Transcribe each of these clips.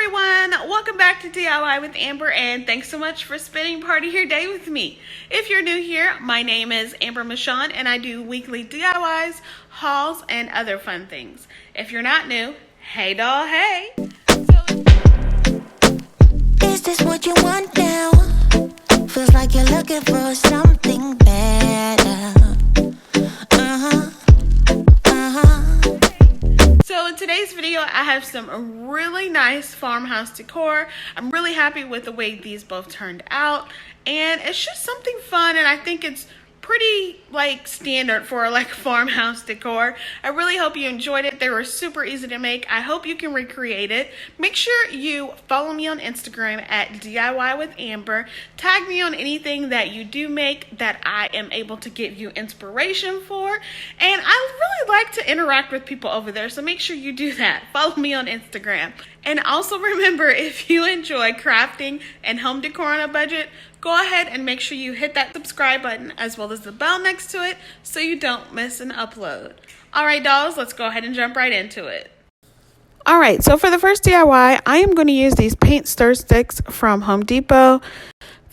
everyone, welcome back to DIY with Amber, and thanks so much for spending part of your day with me. If you're new here, my name is Amber Michawn and I do weekly DIYs, hauls, and other fun things. If you're not new, hey doll, hey! Is this what you want now? Feels like you're looking for something better. So in today's video, I have some really nice farmhouse decor. I'm really happy with the way these both turned out, and it's just something fun, and I think it's pretty standard for farmhouse decor. I really hope you enjoyed it. They were super easy to make. I hope you can recreate it. Make sure you follow me on Instagram at DIYwithAmber. Tag me on anything that you do make that I am able to give you inspiration for. And I really like to interact with people over there, so make sure you do that. Follow me on Instagram. And also remember, if you enjoy crafting and home decor on a budget, go ahead and make sure you hit that subscribe button as well as the bell next to it so you don't miss an upload. All right, dolls, let's go ahead and jump right into it. All right, so for the first DIY, I am going to use these paint stir sticks from Home Depot.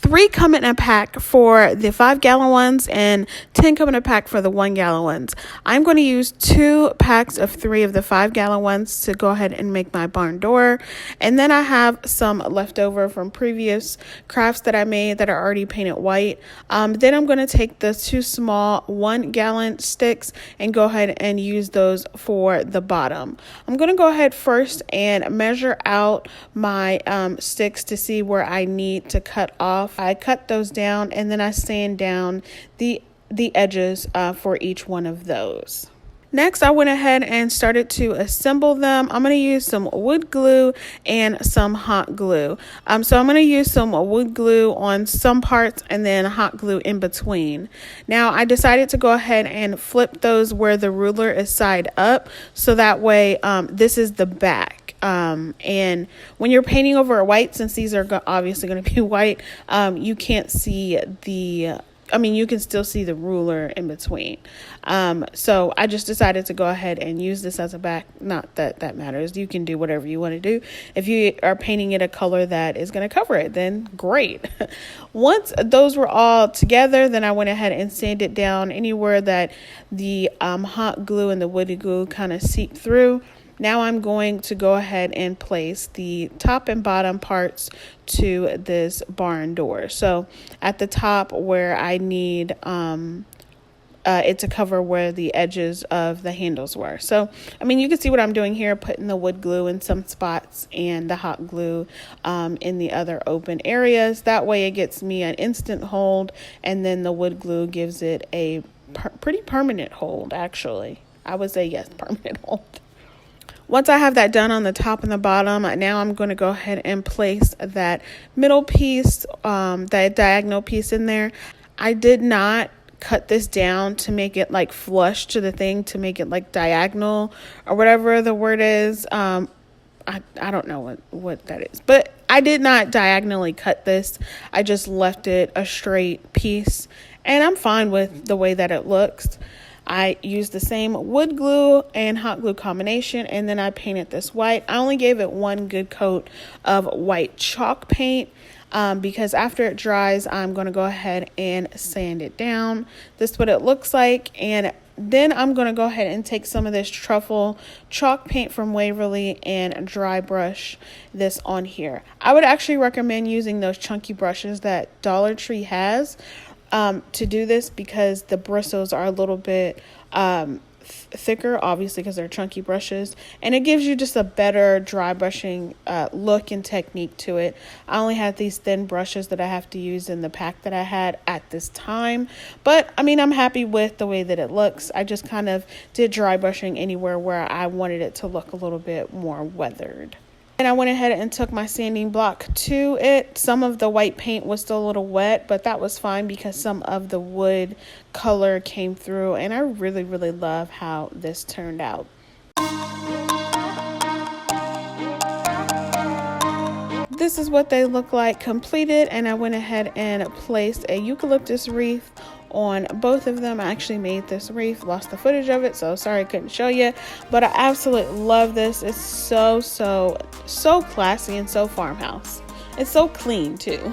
3 come in a pack for the 5-gallon ones and 10 come in a pack for the 1-gallon ones. I'm going to use 2 packs of 3 of the 5-gallon ones to go ahead and make my barn door. And then I have some left over from previous crafts that I made that are already painted white. Then I'm going to take the 2 small 1-gallon sticks and go ahead and use those for the bottom. I'm going to go ahead first and measure out my sticks to see where I need to cut off. I cut those down and then I sand down the edges for each one of those. Next, I went ahead and started to assemble them. I'm going to use some wood glue and some hot glue. So I'm going to use some wood glue on some parts and then hot glue in between. Now, I decided to go ahead and flip those where the ruler is side up, so that way this is the back. And when you're painting over a white, since these are obviously going to be white, you can't see you can still see the ruler in between. So I just decided to go ahead and use this as a back. Not that that matters. You can do whatever you want to do. If you are painting it a color that is going to cover it, then great. Once those were all together, then I went ahead and sanded down anywhere that the hot glue and the woody glue kind of seeped through. Now I'm going to go ahead and place the top and bottom parts to this barn door. So at the top where I need it to cover where the edges of the handles were. So, you can see what I'm doing here, putting the wood glue in some spots and the hot glue in the other open areas. That way it gets me an instant hold, and then the wood glue gives it a pretty permanent hold, actually. I would say yes, permanent hold. Once I have that done on the top and the bottom, now I'm going to go ahead and place that middle piece, that diagonal piece in there. I did not cut this down to make it flush to the thing, to make it diagonal or whatever the word is. I don't know what that is, but I did not diagonally cut this. I just left it a straight piece, and I'm fine with the way that it looks. I used the same wood glue and hot glue combination, and then I painted this white. I only gave it one good coat of white chalk paint because after it dries, I'm going to go ahead and sand it down. This is what it looks like, and then I'm going to go ahead and take some of this truffle chalk paint from Waverly and dry brush this on here. I would actually recommend using those chunky brushes that Dollar Tree has to do this, because the bristles are a little bit thicker, obviously, because they're chunky brushes, and it gives you just a better dry brushing look and technique to it. I only had these thin brushes that I have to use in the pack that I had at this time, but I'm happy with the way that it looks. I just kind of did dry brushing anywhere where I wanted it to look a little bit more weathered. And I went ahead and took my sanding block to it. Some of the white paint was still a little wet, but that was fine because some of the wood color came through, and I really, really love how this turned out. This is what they look like completed, and I went ahead and placed a eucalyptus wreath on both of them. I actually made this wreath, lost the footage of it, so sorry I couldn't show you, but I absolutely love this. It's so classy and so farmhouse. It's so clean too.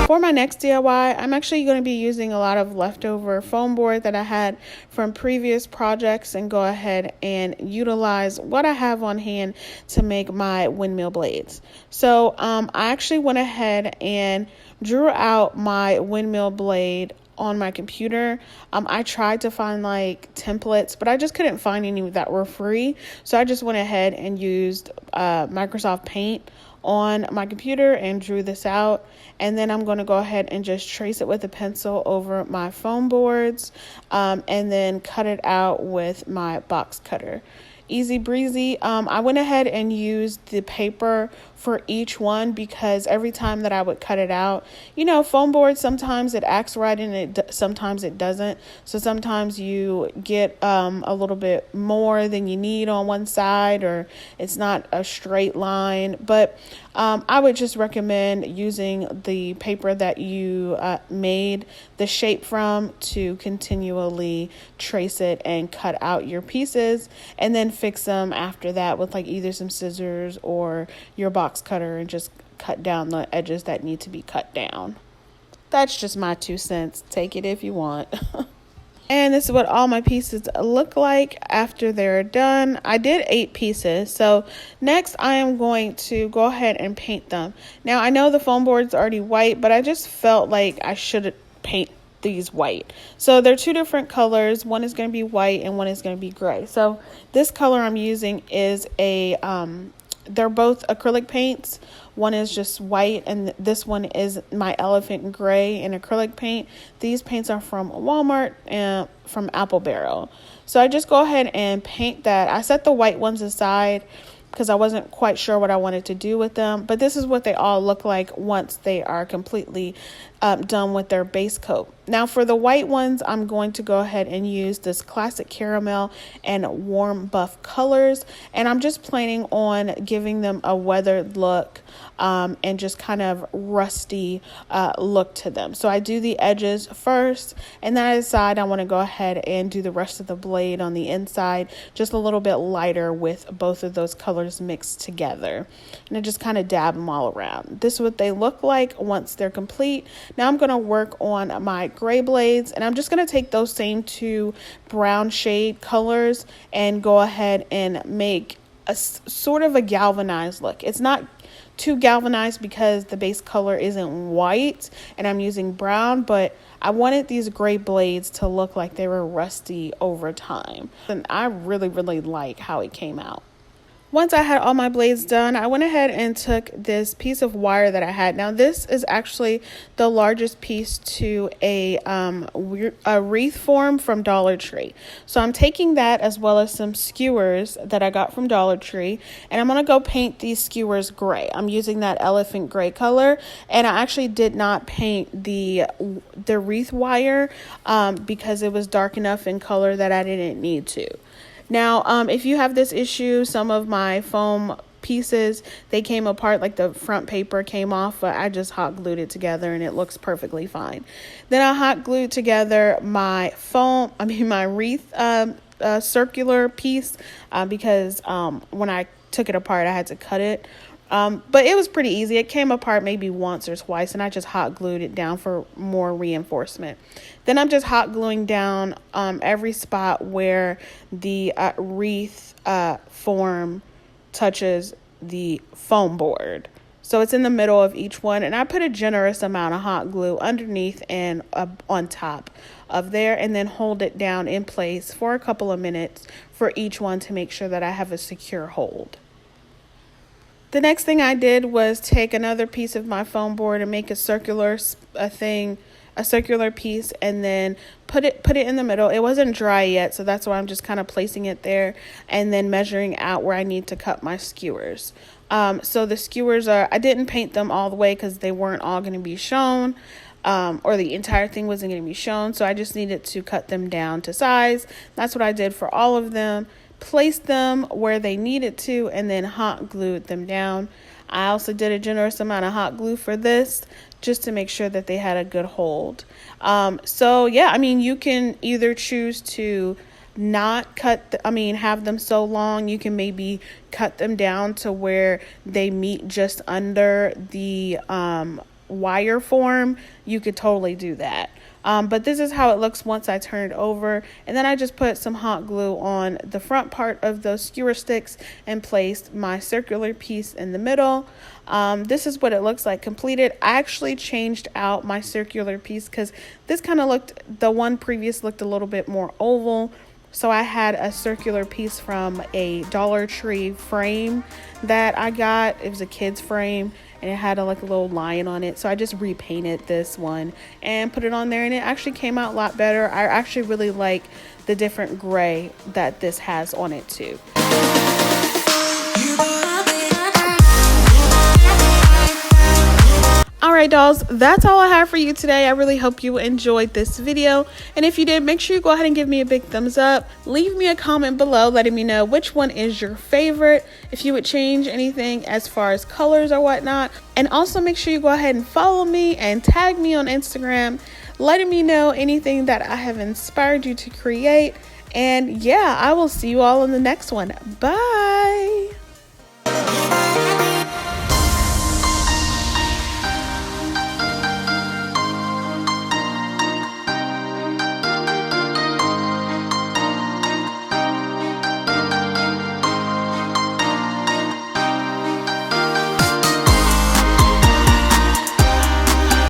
For my next DIY, I'm actually going to be using a lot of leftover foam board that I had from previous projects and go ahead and utilize what I have on hand to make my windmill blades. So I actually went ahead and drew out my windmill blade on my computer. I tried to find like templates, but I just couldn't find any that were free. So I just went ahead and used Microsoft Paint on my computer and drew this out, and then I'm going to go ahead and just trace it with a pencil over my foam boards, and then cut it out with my box cutter. Easy breezy. I went ahead and used the paper for each one because every time that I would cut it out, you know, foam board, sometimes it acts right and sometimes it doesn't. So sometimes you get a little bit more than you need on one side, or it's not a straight line. But I would just recommend using the paper that you made the shape from to continually trace it and cut out your pieces, and then fix them after that with like either some scissors or your box cutter and just cut down the edges that need to be cut down. That's just my 2 cents. Take it if you want. And this is what all my pieces look like after they're done. I did 8 pieces. So next I am going to go ahead and paint them. Now I know the foam board's already white, but I just felt like I should paint these white. So they're 2 different colors. One is going to be white and one is going to be gray. So this color I'm using is they're both acrylic paints. One is just white and this one is my elephant gray and acrylic paint. These paints are from Walmart and from Apple Barrel. So I just go ahead and paint that. I set the white ones aside because I wasn't quite sure what I wanted to do with them. But this is what they all look like once they are completely done with their base coat. Now for the white ones, I'm going to go ahead and use this classic caramel and warm buff colors. And I'm just planning on giving them a weathered look and just kind of rusty look to them. So I do the edges first, and then I decide I want to go ahead and do the rest of the blade on the inside, just a little bit lighter with both of those colors mixed together. And I just kind of dab them all around. This is what they look like once they're complete. Now I'm going to work on my gray blades, and I'm just going to take those same 2 brown shade colors and go ahead and make a sort of a galvanized look. It's not too galvanized because the base color isn't white and I'm using brown, but I wanted these gray blades to look like they were rusty over time. And I really like how it came out. Once I had all my blades done, I went ahead and took this piece of wire that I had. Now this is actually the largest piece to a wreath form from Dollar Tree. So I'm taking that as well as some skewers that I got from Dollar Tree, and I'm going to go paint these skewers gray. I'm using that elephant gray color, and I actually did not paint the wreath wire because it was dark enough in color that I didn't need to. Now, if you have this issue, some of my foam pieces, they came apart, like the front paper came off, but I just hot glued it together and it looks perfectly fine. Then I hot glued together my wreath circular piece because when I took it apart, I had to cut it. But it was pretty easy. It came apart maybe once or twice, and I just hot glued it down for more reinforcement. Then I'm just hot gluing down every spot where the wreath form touches the foam board. So it's in the middle of each one, and I put a generous amount of hot glue underneath and on top of there, and then hold it down in place for a couple of minutes for each one to make sure that I have a secure hold. The next thing I did was take another piece of my foam board and make a circular piece, and then put it in the middle. It wasn't dry yet, so that's why I'm just kind of placing it there and then measuring out where I need to cut my skewers. So the skewers I didn't paint them all the way because they weren't all going to be shown, or the entire thing wasn't going to be shown. So I just needed to cut them down to size. That's what I did for all of them. placed them where they needed to, and then hot glued them down. I also did a generous amount of hot glue for this just to make sure that they had a good hold. So yeah, I mean, you can either choose to not have them so long. You can maybe cut them down to where they meet just under the wire form. You could totally do that. But this is how it looks once I turn it over. And then I just put some hot glue on the front part of those skewer sticks and placed my circular piece in the middle. This is what it looks like completed. I actually changed out my circular piece because this kind of the one previous looked a little bit more oval. So I had a circular piece from a Dollar Tree frame that I got. It was a kid's frame and it had a little lion on it. So I just repainted this one and put it on there, and it actually came out a lot better. I actually really like the different gray that this has on it too. Alright dolls, that's all I have for you today. I really hope you enjoyed this video, and if you did, make sure you go ahead and give me a big thumbs up. Leave me a comment below letting me know which one is your favorite, if you would change anything as far as colors or whatnot. And also make sure you go ahead and follow me and tag me on Instagram, letting me know anything that I have inspired you to create. And yeah, I will see you all in the next one. Bye.